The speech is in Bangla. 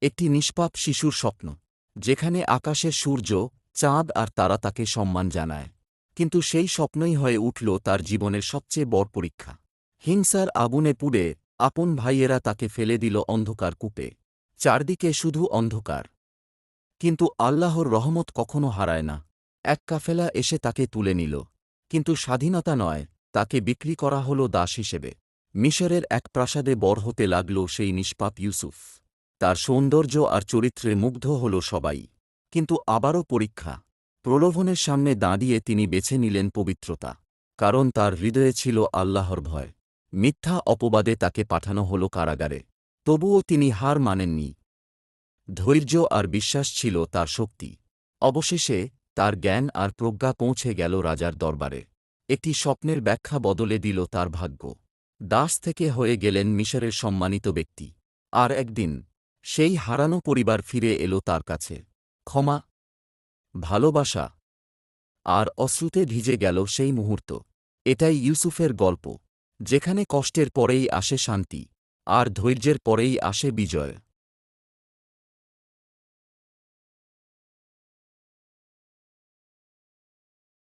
একটি নিষ্পাপ শিশুর স্বপ্ন, যেখানে আকাশের সূর্য, চাঁদ আর তারা তাকে সম্মান জানায়। কিন্তু সেই স্বপ্নই হয়ে উঠল তার জীবনের সবচেয়ে বড় পরীক্ষা। হিংসার আগুনে পুড়ে আপন ভাইয়েরা তাকে ফেলে দিল অন্ধকার কূপে। চারদিকে শুধু অন্ধকার। কিন্তু আল্লাহর রহমত কখনো হারায় না। এক কাফেলা এসে তাকে তুলে নিল। কিন্তু স্বাধীনতা নয়, তাকে বিক্রি করা হল দাস হিসেবে। মিশরের এক প্রাসাদে বড় হতে লাগল সেই নিষ্পাপ ইউসুফ। তার সৌন্দর্য আর চরিত্রে মুগ্ধ হল সবাই। কিন্তু আবারও পরীক্ষা। প্রলোভনের সামনে দাঁড়িয়ে তিনি বেছে নিলেন পবিত্রতা। কারণ তার হৃদয়ে ছিল আল্লাহর ভয়। মিথ্যা অপবাদে তাকে পাঠানো হল কারাগারে। তবুও তিনি হার মানেননি। ধৈর্য আর বিশ্বাস ছিল তার শক্তি। অবশেষে তার জ্ঞান আর প্রজ্ঞা পৌঁছে গেল রাজার দরবারে। একটি স্বপ্নের ব্যাখ্যা বদলে দিল তার ভাগ্য। দাস থেকে হয়ে গেলেন মিশরের সম্মানিত ব্যক্তি। আর একদিন সেই হারানো পরিবার ফিরে এলো তার কাছে। ক্ষমা, ভালোবাসা আর অশ্রুতে ভিজে গেল সেই মুহূর্ত। এটাই ইউসুফের গল্প, যেখানে কষ্টের পরেই আসে শান্তি, আর ধৈর্যের পরেই আসে বিজয়।